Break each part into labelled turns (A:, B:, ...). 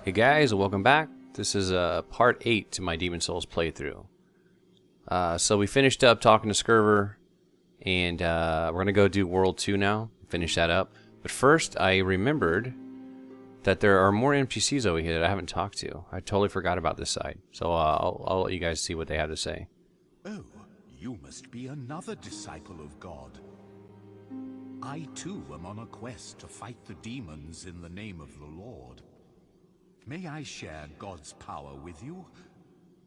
A: Hey guys, welcome back. This is part 8 to my Demon Souls playthrough. So we finished up talking to Skurver, and we're going to go do World 2 now, finish that up. But first, I remembered that there are more NPCs over here that I haven't talked to. I totally forgot about this side. So I'll let you guys see what they have to say.
B: Oh, you must be another disciple of God. I too am on a quest to fight the demons in the name of the Lord. May I share God's power with you?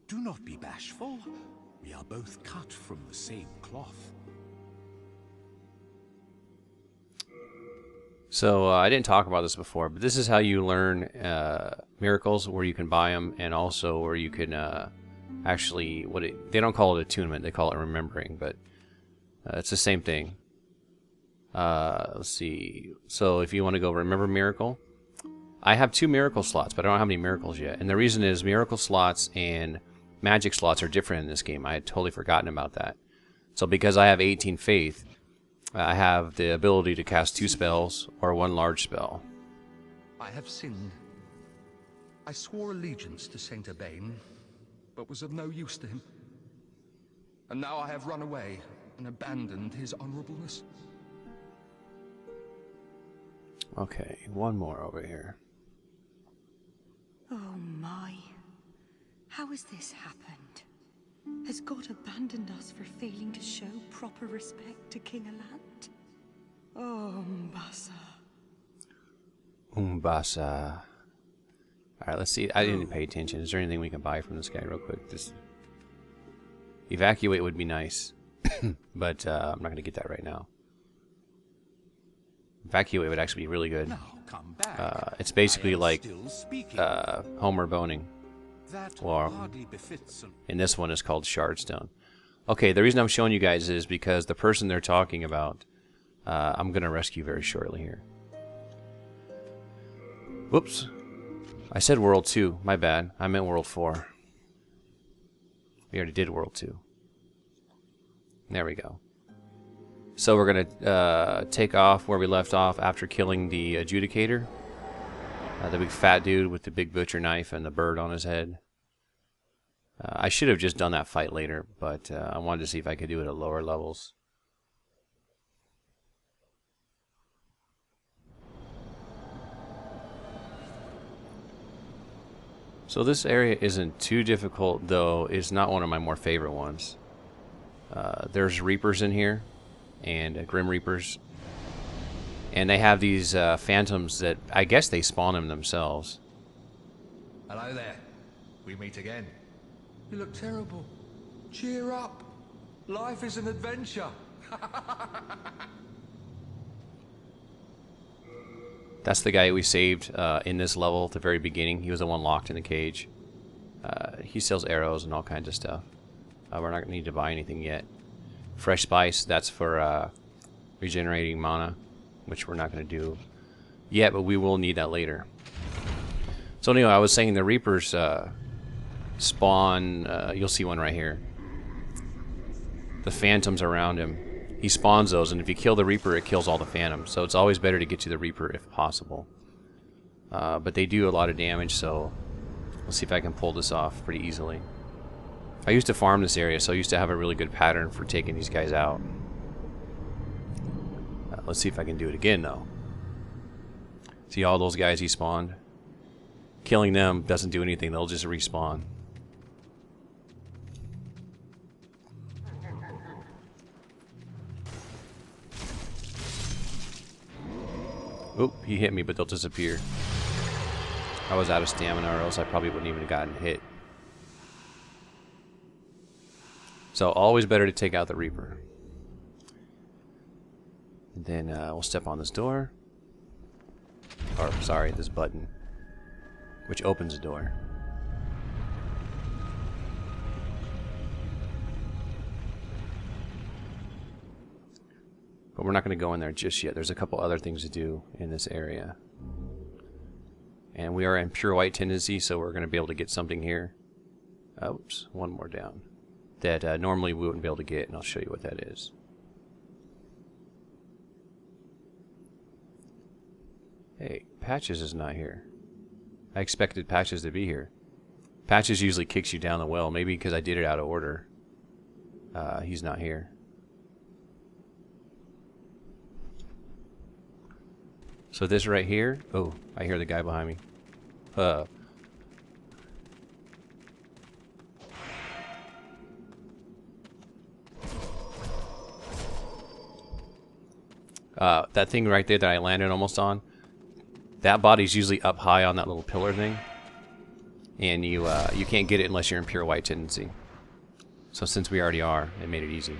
B: Do not be bashful. We are both cut from the same cloth.
A: So I didn't talk about this before, but this is how you learn miracles, where you can buy them, and also where you can actually, they don't call it attunement, they call it remembering, but it's the same thing. Let's see. So if you want to go remember miracle, I have 2 miracle slots, but I don't have any miracles yet. And the reason is miracle slots and magic slots are different in this game. I had totally forgotten about that. So because I have 18 faith, I have the ability to cast 2 spells or 1 large spell.
C: I have sinned. I swore allegiance to Saint Urbain, but was of no use to him. And now I have run away and abandoned his honorableness.
A: Okay, 1 more over here.
D: Oh my. How has this happened? Has God abandoned us for failing to show proper respect to King Alant? Oh, Umbasa.
A: Umbasa. Alright, let's see. I didn't pay attention. Is there anything we can buy from this guy real quick? Just evacuate would be nice. But I'm not going to get that right now. Evacuate would actually be really good. It's basically like Homer boning. Well, and this one is called Shardstone. Okay, the reason I'm showing you guys is because the person they're talking about, I'm going to rescue very shortly here. Whoops. I said World 2. My bad. I meant World 4. We already did World 2. There we go. So we're going to take off where we left off after killing the Adjudicator. The big fat dude with the big butcher knife and the bird on his head. I should have just done that fight later, but I wanted to see if I could do it at lower levels. So this area isn't too difficult, though it's not one of my more favorite ones. There's Reapers in here, and Grim Reapers. And they have these phantoms that I guess they spawn them themselves.
E: Hello there. We meet again.
C: You look terrible. Cheer up. Life is an adventure.
A: That's the guy we saved in this level at the very beginning. He was the one locked in the cage. He sells arrows and all kinds of stuff. We're not going to need to buy anything yet. Fresh spice, that's for regenerating mana, which we're not going to do yet, but we will need that later. So anyway, I was saying the Reapers spawn, you'll see one right here. The phantoms around him. He spawns those, and if you kill the Reaper, it kills all the phantoms. So it's always better to get to the Reaper if possible. But they do a lot of damage, so we'll see if I can pull this off pretty easily. I used to farm this area, so I used to have a really good pattern for taking these guys out. Let's see if I can do it again, though. See all those guys he spawned? Killing them doesn't do anything. They'll just respawn. Oop, he hit me, but they'll disappear. I was out of stamina, or else I probably wouldn't even have gotten hit. So always better to take out the Reaper. And then we'll step on this door. Or, sorry, this button. Which opens the door. But we're not going to go in there just yet. There's a couple other things to do in this area. And we are in pure white tendency, so we're going to be able to get something here. Oops, one more down. That normally we wouldn't be able to get, and I'll show you what that is. Hey, Patches is not here. I expected Patches to be here. Patches usually kicks you down the well, maybe because I did it out of order. He's not here. So this right here, oh, I hear the guy behind me. That thing right there that I landed almost on, that body's usually up high on that little pillar thing, and you can't get it unless you're in pure white tendency. So since we already are, it made it easy.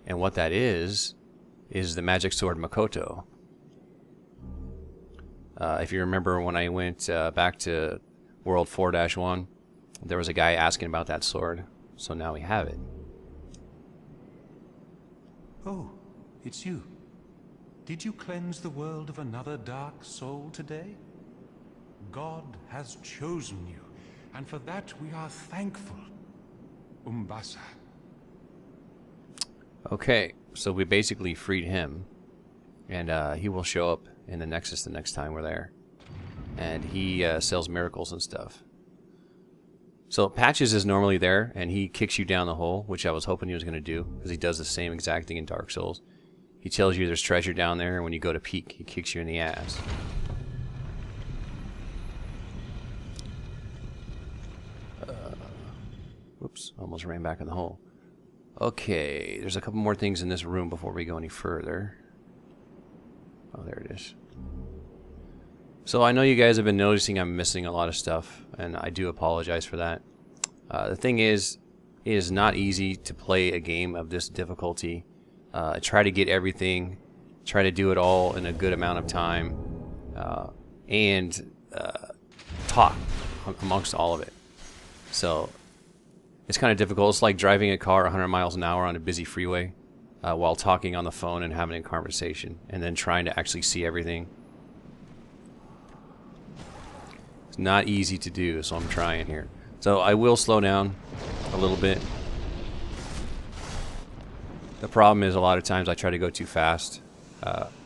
A: And what that is the Magic Sword Makoto. If you remember when I went back to World 4-1, there was a guy asking about that sword, so now we have it.
B: Oh, it's you. Did you cleanse the world of another dark soul today? God has chosen you, and for that we are thankful. Umbasa.
A: Okay, so we basically freed him, and he will show up in the Nexus the next time we're there. And he sells miracles and stuff. So Patches is normally there, and he kicks you down the hole, which I was hoping he was going to do, because he does the same exact thing in Dark Souls. He tells you there's treasure down there, and when you go to peek, he kicks you in the ass. Whoops, almost ran back in the hole. Okay, there's a couple more things in this room before we go any further. Oh, there it is. So I know you guys have been noticing I'm missing a lot of stuff, and I do apologize for that. The thing is, it is not easy to play a game of this difficulty. Try to get everything, try to do it all in a good amount of time, and talk amongst all of it. So it's kind of difficult. It's like driving a car 100 miles an hour on a busy freeway while talking on the phone and having a conversation, and then trying to actually see everything. It's not easy to do, so I'm trying here. So I will slow down a little bit. The problem is a lot of times I try to go too fast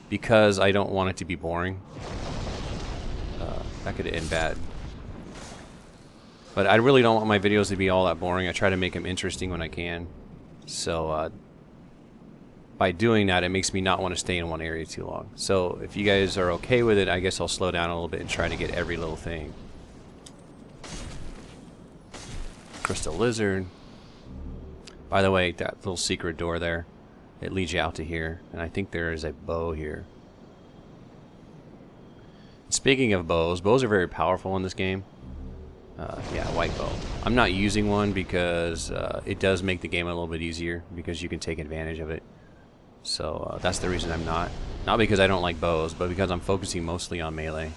A: because I don't want it to be boring. That could end bad. But I really don't want my videos to be all that boring. I try to make them interesting when I can. So by doing that, it makes me not want to stay in one area too long. So if you guys are okay with it, I guess I'll slow down a little bit and try to get every little thing. Crystal Lizard. By the way, that little secret door there, it leads you out to here. And I think there is a bow here. Speaking of bows, bows are very powerful in this game. Yeah, white bow. I'm not using one because it does make the game a little bit easier because you can take advantage of it. So that's the reason I'm not. Not because I don't like bows, but because I'm focusing mostly on melee.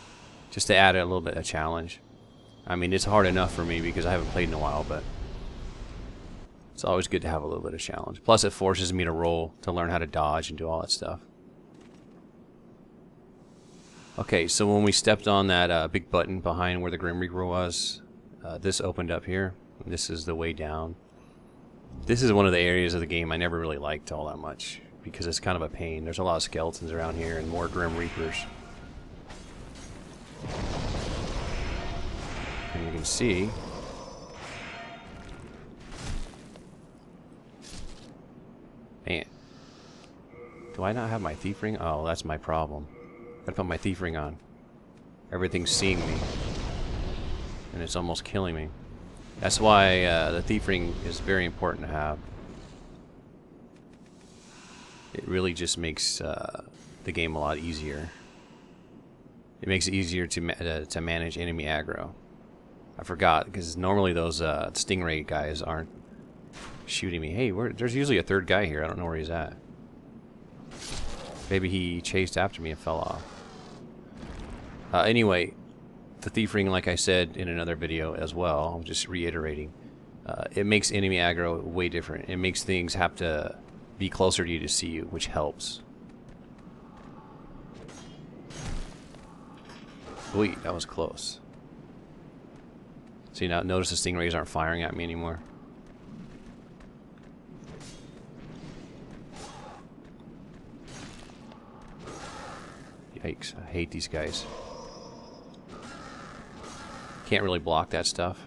A: Just to add a little bit of challenge. I mean, it's hard enough for me because I haven't played in a while, but it's always good to have a little bit of challenge. Plus, it forces me to roll, to learn how to dodge and do all that stuff. Okay, so when we stepped on that big button behind where the Grim Reaper was, this opened up here. This is the way down. This is one of the areas of the game I never really liked all that much because it's kind of a pain. There's a lot of skeletons around here and more Grim Reapers. And you can see man, do I not have my thief ring? Oh, that's my problem. Gotta put my thief ring on. Everything's seeing me. And it's almost killing me. That's why the thief ring is very important to have. It really just makes the game a lot easier. It makes it easier to manage enemy aggro. I forgot, because normally those stingray guys aren't shooting me. Hey, there's usually a third guy here. I don't know where he's at. Maybe he chased after me and fell off. Anyway, the thief ring, like I said in another video as well, I'm just reiterating, it makes enemy aggro way different. It makes things have to be closer to you to see you, which helps. Wait, that was close. See, now notice the stingrays aren't firing at me anymore. Yikes, I hate these guys. Can't really block that stuff.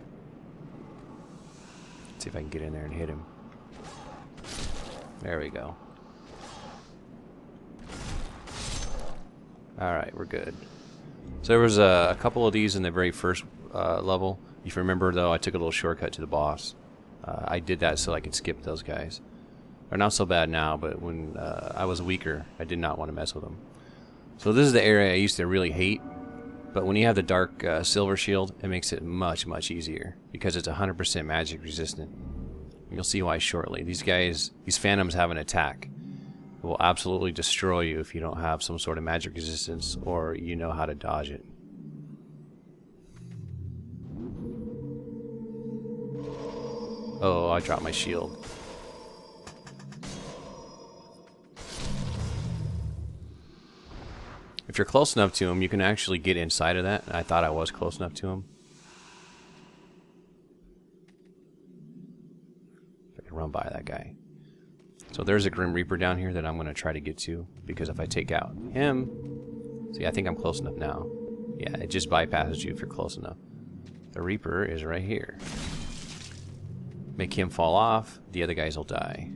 A: Let's see if I can get in there and hit him. There we go. Alright, we're good. So there was a couple of these in the very first level. If you remember, though, I took a little shortcut to the boss. I did that so I could skip those guys. They're not so bad now, but when I was weaker, I did not want to mess with them. So this is the area I used to really hate. But when you have the dark silver shield, it makes it much, much easier. Because it's 100% magic resistant. You'll see why shortly. These guys, these phantoms have an attack. It will absolutely destroy you if you don't have some sort of magic resistance or you know how to dodge it. Oh, I dropped my shield. If you're close enough to him, you can actually get inside of that. I thought I was close enough to him. If I can run by that guy. So there's a Grim Reaper down here that I'm going to try to get to. Because if I take out him... See, I think I'm close enough now. Yeah, it just bypasses you if you're close enough. The Reaper is right here. Make him fall off, the other guys will die.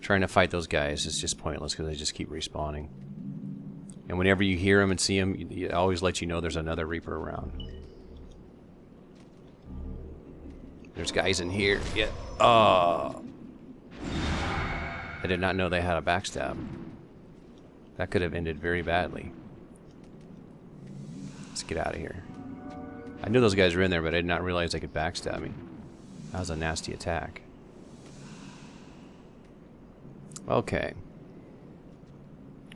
A: Trying to fight those guys is just pointless because they just keep respawning. And whenever you hear them and see them, it always lets you know there's another Reaper around. There's guys in here. Yeah. Oh. I did not know they had a backstab. That could have ended very badly. Let's get out of here. I knew those guys were in there, but I did not realize they could backstab me. That was a nasty attack. Okay.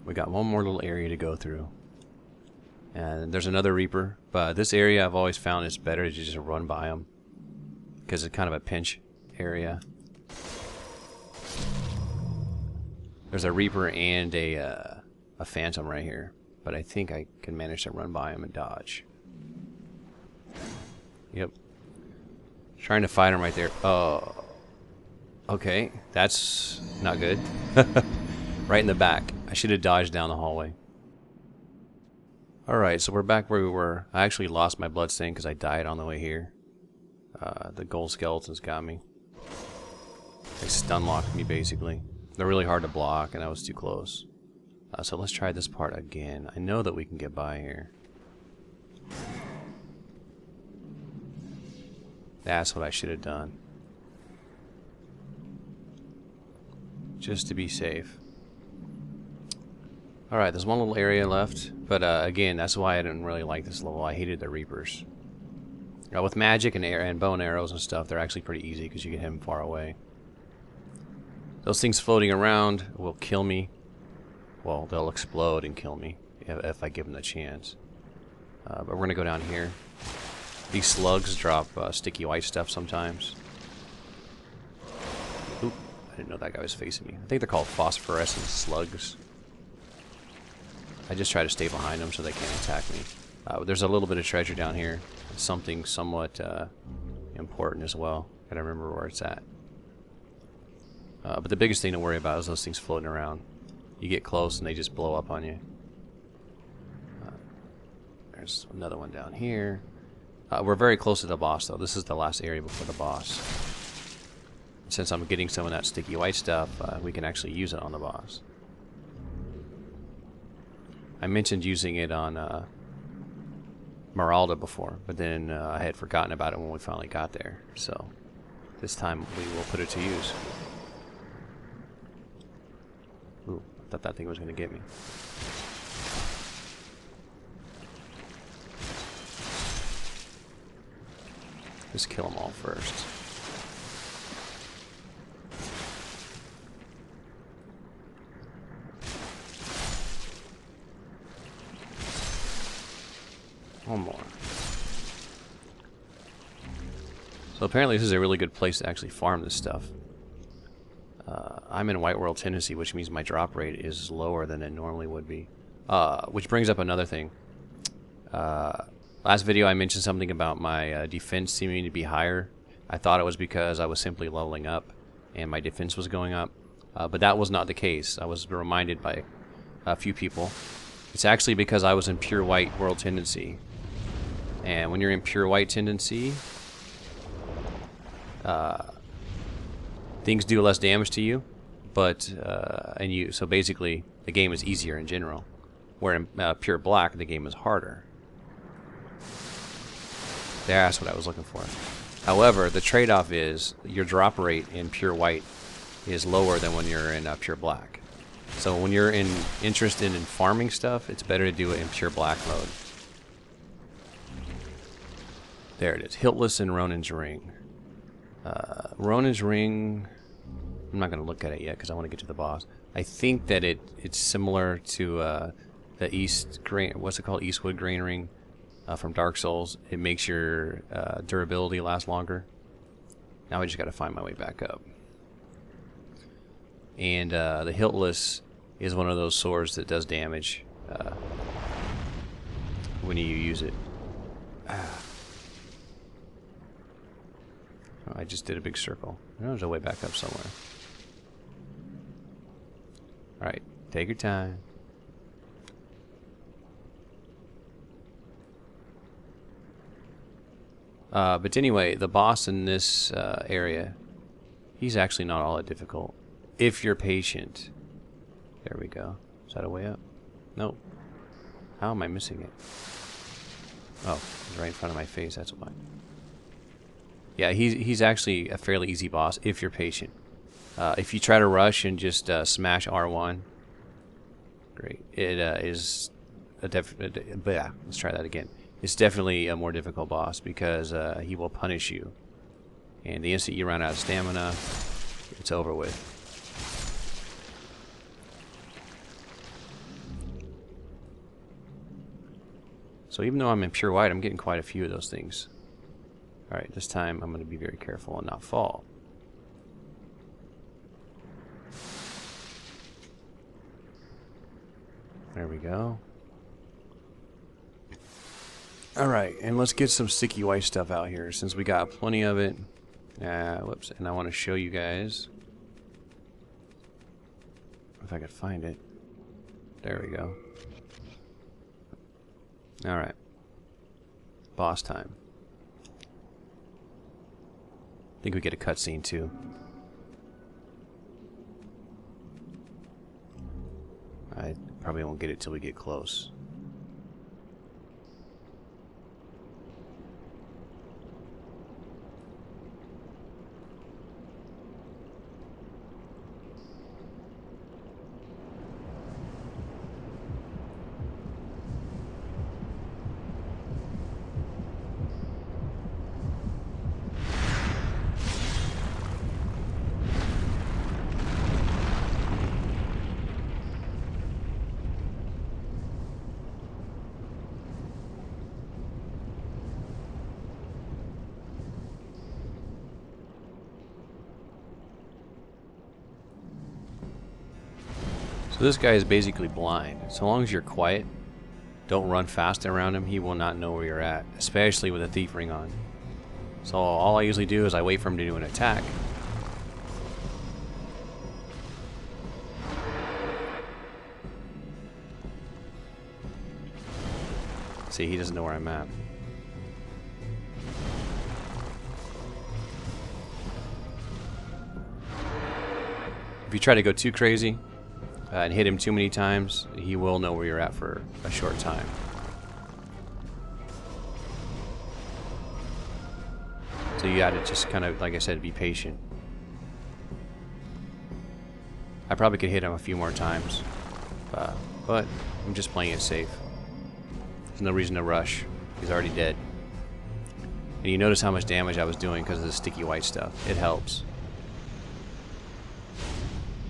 A: We got one more little area to go through. And there's another Reaper, but this area I've always found it's better to just run by them. Because it's kind of a pinch area. There's a Reaper and a Phantom right here. But I think I can manage to run by him and dodge. Yep. Trying to fight him right there. Oh. Okay, that's not good. Right in the back. I should have dodged down the hallway. Alright, so we're back where we were. I actually lost my bloodstain because I died on the way here. The gold skeletons got me. They stun locked me basically. They're really hard to block and I was too close. So let's try this part again. I know that we can get by here. That's what I should have done. Just to be safe. Alright, there's one little area left. But again, that's why I didn't really like this level. I hated the Reapers. With magic and bow and arrows and stuff, they're actually pretty easy because you can hit them far away. Those things floating around will kill me. Well, they'll explode and kill me if I give them the chance. But we're going to go down here. These slugs drop sticky white stuff sometimes. Oop, I didn't know that guy was facing me. I think they're called phosphorescent slugs. I just try to stay behind them so they can't attack me. There's a little bit of treasure down here. Something somewhat important as well. Gotta remember where it's at. But the biggest thing to worry about is those things floating around. You get close and they just blow up on you. There's another one down here. We're very close to the boss though. This is the last area before the boss. Since I'm getting some of that sticky white stuff, we can actually use it on the boss. I mentioned using it on Meralda before, but then I had forgotten about it when we finally got there. So this time we will put it to use. Ooh, I thought that thing was going to get me. Just kill them all first. One more. So apparently this is a really good place to actually farm this stuff. I'm in White World, Tennessee, which means my drop rate is lower than it normally would be. Which brings up another thing. Last video I mentioned something about my defense seeming to be higher. I thought it was because I was simply leveling up and my defense was going up. but that was not the case. I was reminded by a few people. It's actually because I was in pure white world tendency. And when you're in pure white tendency, things do less damage to you, but so basically the game is easier in general. Where in pure black, the game is harder. That's what I was looking for. However, the trade-off is your drop rate in pure white is lower than when you're in pure black. So when you're interested in farming stuff, it's better to do it in pure black mode. There it is. Hiltless and Ronin's Ring. Ronin's Ring, I'm not going to look at it yet because I want to get to the boss. I think that it's similar to the Eastwood Grain Ring from Dark Souls. It makes your durability last longer. Now I just got to find my way back up. And the Hiltless is one of those swords that does damage when you use it. Oh, I just did a big circle. I know there's a way back up somewhere. Alright, take your time. But anyway, the boss in this area, he's actually not all that difficult. If you're patient. There we go. Is that a way up? Nope. How am I missing it? Oh, it's right in front of my face, that's why. Yeah, he's actually a fairly easy boss if you're patient. If you try to rush and just smash R1, great. It is a let's try that again. It's definitely a more difficult boss because he will punish you. And the instant you run out of stamina, it's over with. So even though I'm in pure white, I'm getting quite a few of those things. Alright, this time I'm going to be very careful and not fall. There we go. Alright, and let's get some sticky white stuff out here since we got plenty of it. Whoops, and I want to show you guys. If I could find it. There we go. Alright. Boss time. I think we get a cutscene too. I probably won't get it till we get close. So this guy is basically blind. So long as you're quiet, don't run fast around him, he will not know where you're at, especially with a thief ring on. So all I usually do is I wait for him to do an attack. See, he doesn't know where I'm at. If you try to go too crazy and hit him too many times, he will know where you're at for a short time. So you gotta just kind of, like I said, be patient. I probably could hit him a few more times, but I'm just playing it safe. There's no reason to rush. He's already dead. And you notice how much damage I was doing because of the sticky white stuff. It helps.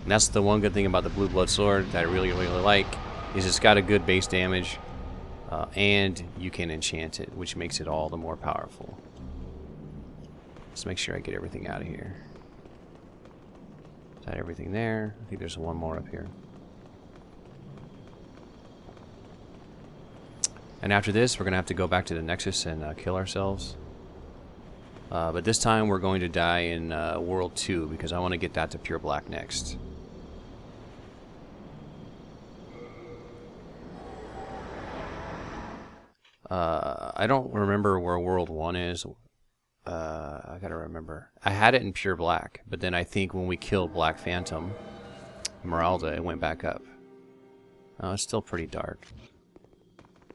A: And that's the one good thing about the Blue Blood Sword that I really, really like, is it's got a good base damage, and you can enchant it, which makes it all the more powerful. Let's make sure I get everything out of here. Is that everything there? I think there's one more up here. And after this, we're going to have to go back to the Nexus and kill ourselves. But this time we're going to die in World 2 because I want to get that to pure black next. I don't remember where World 1 is. I gotta remember. I had it in pure black, but then I think when we killed Black Phantom, Esmeralda, it went back up. Oh, it's still pretty dark.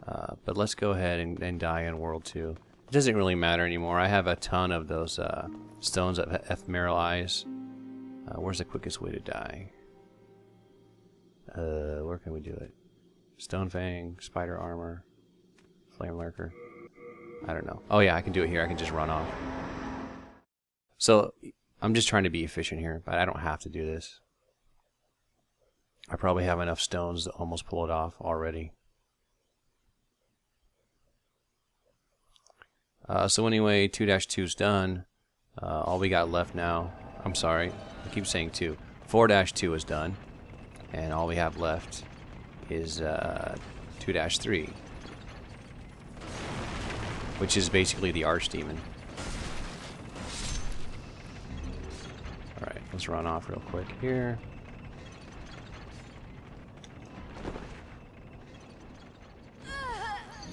A: But let's go ahead and die in World 2. It doesn't really matter anymore. I have a ton of those stones of ephemeral eyes. Where's the quickest way to die? Where can we do it? Stone Fang, Spider Armor, Flame Lurker. I don't know. Oh yeah, I can do it here. I can just run off. So, I'm just trying to be efficient here, but I don't have to do this. I probably have enough stones to almost pull it off already. So anyway, 2-2 is done. All we got left now, I'm sorry, I keep saying 2. 4-2 is done. And all we have left is 2-3. Which is basically the Archdemon. Alright, let's run off real quick here.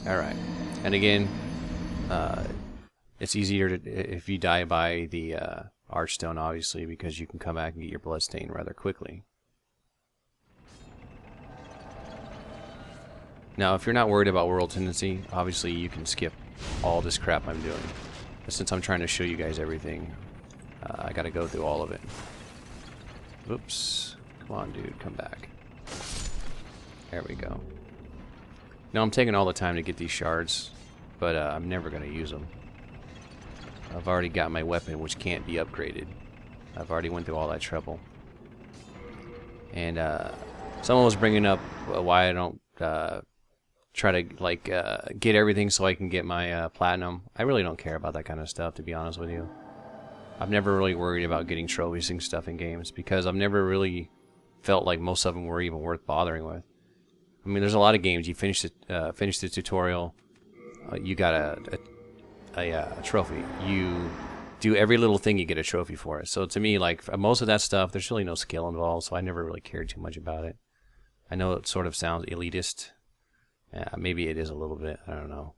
A: Alright, and again, it's easier to, if you die by the Archstone, obviously, because you can come back and get your Bloodstain rather quickly. Now, if you're not worried about World Tendency, obviously you can skip all this crap I'm doing. But since I'm trying to show you guys everything, I gotta go through all of it. Oops. Come on, dude, come back. There we go. Now, I'm taking all the time to get these shards, but I'm never gonna use them. I've already got my weapon, which can't be upgraded. I've already went through all that trouble. And someone was bringing up why I don't try to like get everything so I can get my platinum. I really don't care about that kind of stuff, to be honest with you. I've never really worried about getting trophies and stuff in games because I've never really felt like most of them were even worth bothering with. I mean, there's a lot of games you finish the tutorial, you got a trophy. You do every little thing, you get a trophy for it. So to me, like most of that stuff, there's really no skill involved, so I never really cared too much about it. I know it sort of sounds elitist. Maybe it is a little bit, I don't know.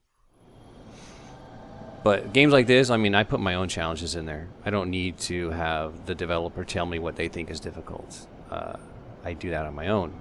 A: But games like this, I mean, I put my own challenges in there. I don't need to have the developer tell me what they think is difficult. I do that on my own.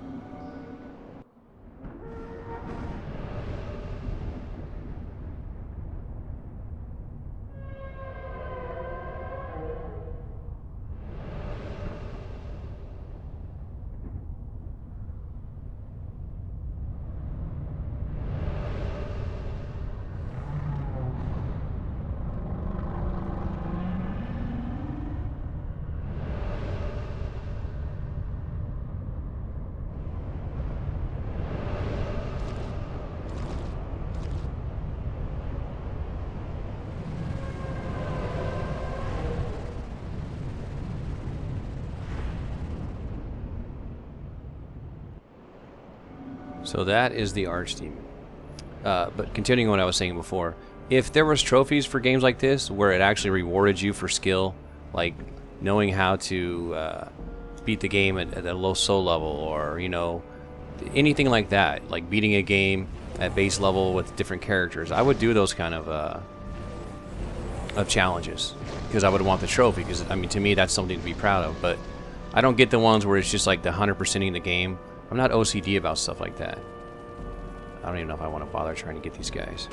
A: So that is the Archdemon. But continuing what I was saying before, if there was trophies for games like this where it actually rewarded you for skill, like knowing how to beat the game at a low soul level, or you know, anything like that, like beating a game at base level with different characters, I would do those kind of challenges because I would want the trophy. Because I mean, to me, that's something to be proud of. But I don't get the ones where it's just like the 100%ing the game. I'm not OCD about stuff like that. I don't even know if I want to bother trying to get these guys.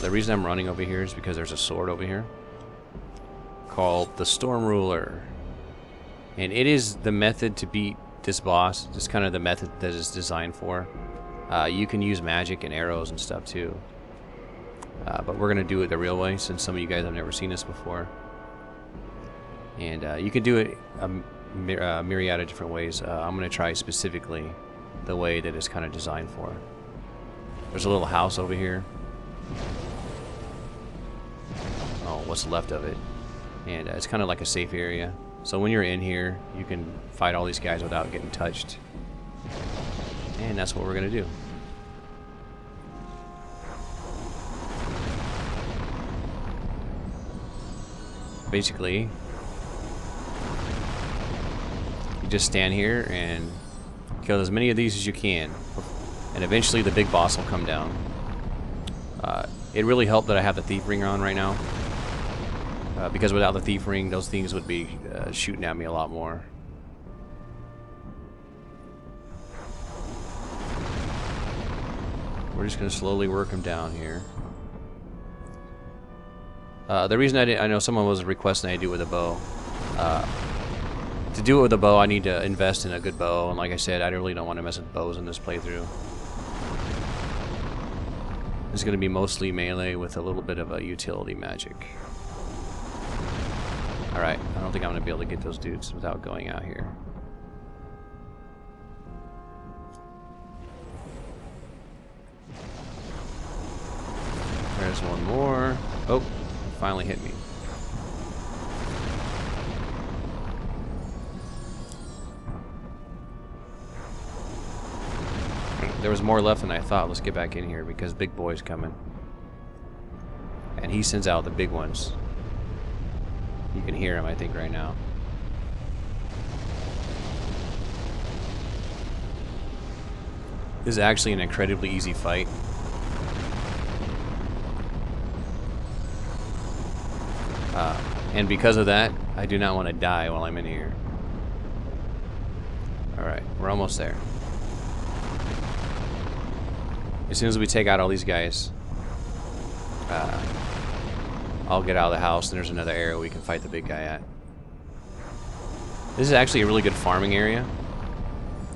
A: The reason I'm running over here is because there's a sword over here called the Storm Ruler. And it is the method to beat this boss. It's kind of the method that it's designed for. You can use magic and arrows and stuff too. But we're going to do it the real way since some of you guys have never seen this before. And you can do it a myriad of different ways. I'm going to try specifically the way that it's kind of designed for. There's a little house over here. Oh, what's left of it. And it's kind of like a safe area. So when you're in here, you can fight all these guys without getting touched. And that's what we're going to do. Basically, you just stand here and Kill as many of these as you can, and eventually the big boss will come down. It really helped that I have the thief ring on right now, because without the thief ring, those things would be shooting at me a lot more. We're just going to slowly work them down here. The reason I know someone was requesting I do it with a bow. To do it with a bow, I need to invest in a good bow, and like I said, I really don't want to mess with bows in this playthrough. It's going to be mostly melee with a little bit of a utility magic. Alright, I don't think I'm going to be able to get those dudes without going out here. There's one more. Oh, finally hit me. There was more left than I thought. Let's get back in here because big boy's coming. And he sends out the big ones. You can hear him, I think, right now. This is actually an incredibly easy fight. And because of that, I do not want to die while I'm in here. Alright, we're almost there. As soon as we take out all these guys, I'll get out of the house and there's another area we can fight the big guy at. This is actually a really good farming area.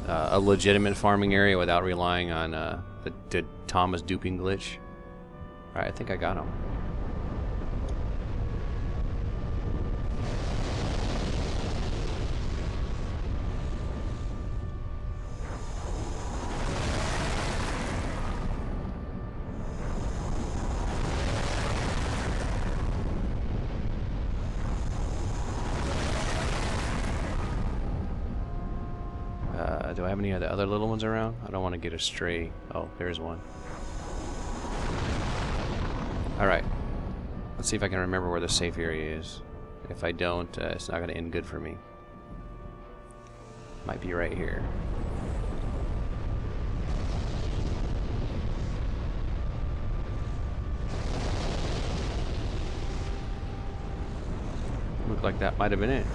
A: A legitimate farming area without relying on the Thomas duping glitch. Alright, I think I got him. Do I have any of the other little ones around? I don't want to get astray. Oh, there's one. Alright. Let's see if I can remember where the safe area is. If I don't, it's not going to end good for me. Might be right here. Looked like that might have been it.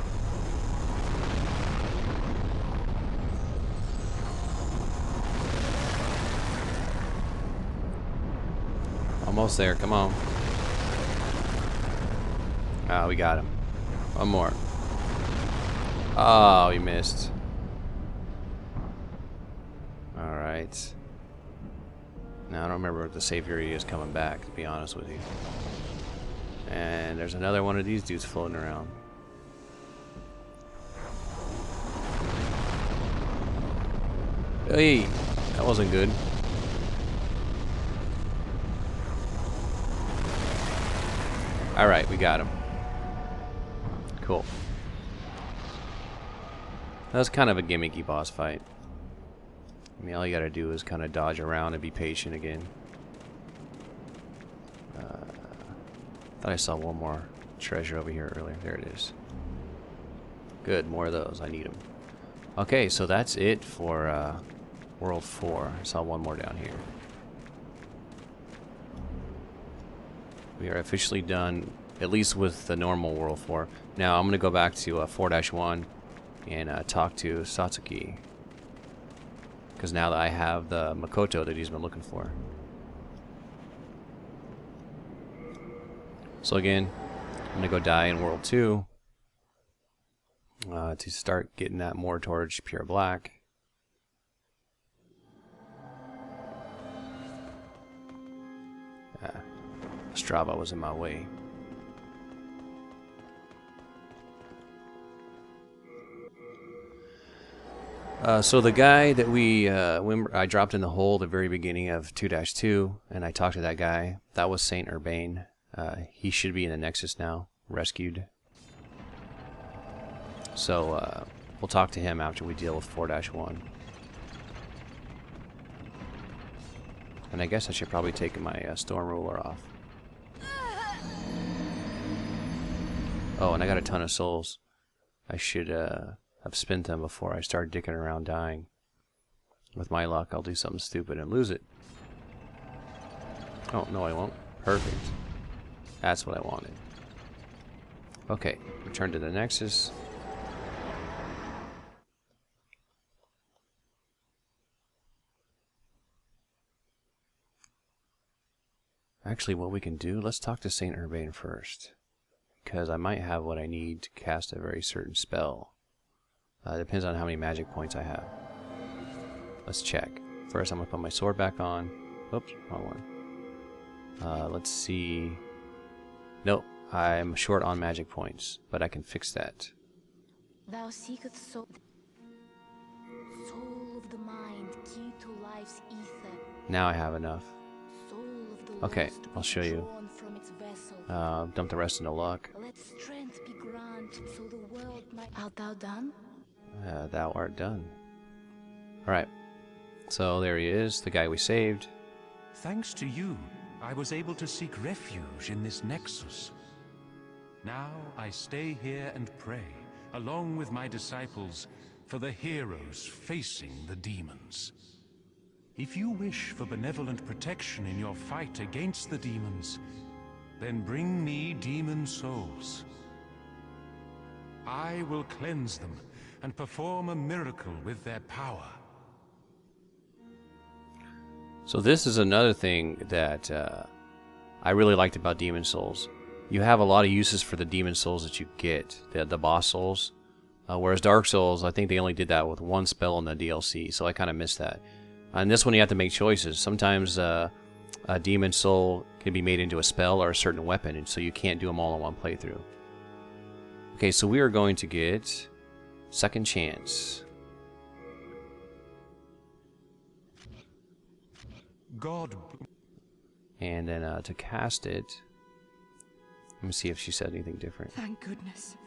A: Almost there, come on. Ah, we got him. One more. Oh, we missed. Alright. Now, I don't remember if the safe area is coming back, to be honest with you. And there's another one of these dudes floating around. Hey, that wasn't good. Alright, we got him. Cool. That was kind of a gimmicky boss fight. I mean, all you gotta do is kind of dodge around and be patient again. Thought I saw one more treasure over here earlier. There it is. Good, more of those. I need them. Okay, so that's it for World 4. I saw one more down here. We are officially done, at least with the normal World 4. Now I'm going to go back to 4-1 and talk to Satsuki. Because now that I have the Makoto that he's been looking for. So again, I'm going to go die in World 2 to start getting that more towards pure black. Strava was in my way. So the guy that I dropped in the hole at the very beginning of 2-2, and I talked to that guy. That was Saint Urbain. He should be in the Nexus now, rescued. So we'll talk to him after we deal with 4-1. And I guess I should probably take my Storm Ruler off. Oh, and I got a ton of souls. I should have spent them before I started dicking around dying. With my luck, I'll do something stupid and lose it. Oh, no I won't. Perfect. That's what I wanted. Okay, return to the Nexus. Actually, what we can do, let's talk to Saint Urbain first. Because I might have what I need to cast a very certain spell. Depends on how many magic points I have. Let's check. First, I'm going to put my sword back on. Oops, wrong one. Let's see. Nope, I'm short on magic points, but I can fix that.
F: Thou seekest soul of the mind, key to life's ether.
A: Now I have enough.
F: Soul of the
A: Okay,
F: lost
A: I'll
F: be
A: show you.
F: drawn from its vessel.
A: Dump the rest into luck.
F: Let strength be granted so the world might. Art thou done?
A: Thou art done. Alright. So there he is, the guy we saved.
B: Thanks to you, I was able to seek refuge in this Nexus. Now I stay here and pray, along with my disciples, for the heroes facing the demons. If you wish for benevolent protection in your fight against the demons, then bring me demon souls. I will cleanse them and perform a miracle with their power.
A: So this is another thing that I really liked about Demon Souls. You have a lot of uses for the Demon Souls that you get, the boss souls. Whereas Dark Souls, I think they only did that with one spell in the DLC, so I kind of missed that. On this one you have to make choices. Sometimes a Demon Soul can be made into a spell or a certain weapon, and so you can't do them all in one playthrough. Okay, so we are going to get Second Chance.
B: God.
A: And then to cast it, let me see if she said anything different.
D: Thank goodness.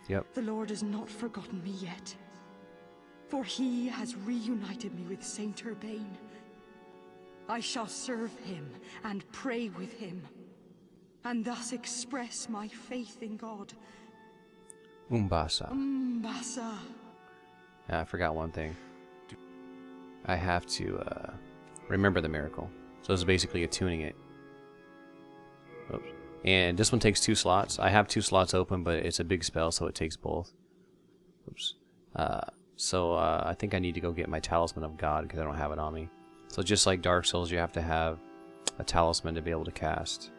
A: Yep.
D: The Lord has not forgotten me yet. For he has reunited me with Saint Urbain. I shall serve him and pray with him, and thus express my faith in God.
A: Umbasa.
D: Umbasa.
A: I forgot one thing. I have to remember the miracle. So it's basically attuning it. Oops. And this one takes 2 slots. I have 2 slots open, but it's a big spell, so it takes both. Oops. So I think I need to go get my Talisman of God because I don't have it on me. So just like Dark Souls, you have to have a talisman to be able to cast.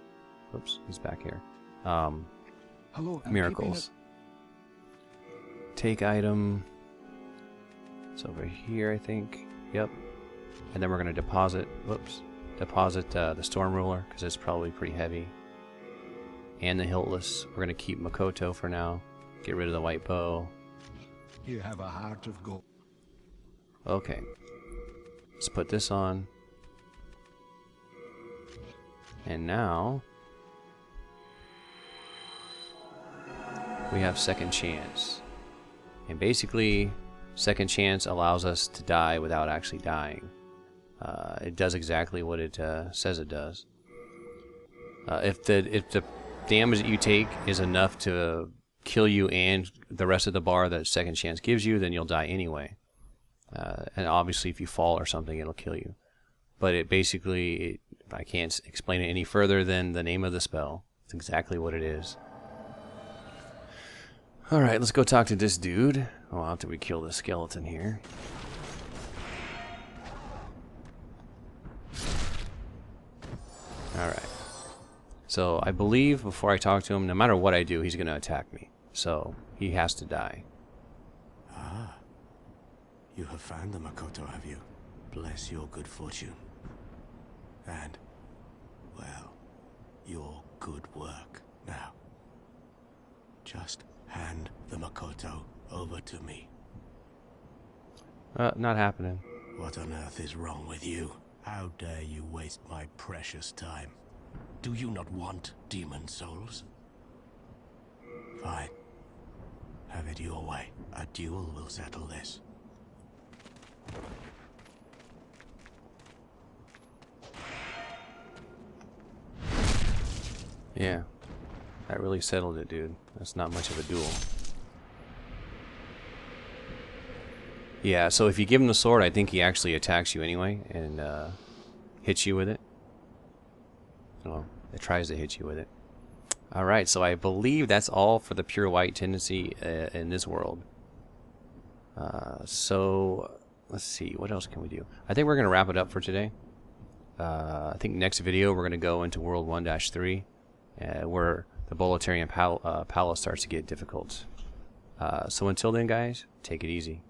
A: Oops, he's back here.
C: Hello,
A: Miracles. Take item. It's over here, I think. Yep. And then we're going to deposit. Whoops. Deposit the Storm Ruler because it's probably pretty heavy. And the Hiltless. We're going to keep Makoto for now. Get rid of the white bow.
E: You have a heart of gold.
A: Okay. Let's put this on. And now we have Second Chance. And basically, Second Chance allows us to die without actually dying. It does exactly what it says it does. If the damage that you take is enough to kill you and the rest of the bar that Second Chance gives you, then you'll die anyway. And obviously if you fall or something, it'll kill you. But it basically, I can't explain it any further than the name of the spell. It's exactly what it is. Alright, let's go talk to this dude. Oh, after we kill the skeleton here. Alright. So I believe before I talk to him, no matter what I do, he's going to attack me. So he has to die.
G: Ah. You have found the Makoto, have you? Bless your good fortune. And, well, your good work. Now, just hand the Makoto over to me.
A: Not happening.
G: What on earth is wrong with you? How dare you waste my precious time? Do you not want demon souls? Fine. Have it your way. A duel will settle this.
A: Yeah. That really settled it, dude. That's not much of a duel. Yeah, so if you give him the sword, I think he actually attacks you anyway and hits you with it. Well, it tries to hit you with it. Alright, so I believe that's all for the pure white tendency in this world. So, let's see, what else can we do? I think we're going to wrap it up for today. I think next video we're going to go into World 1-3, where the Boletarian Palace starts to get difficult. So until then, guys, take it easy.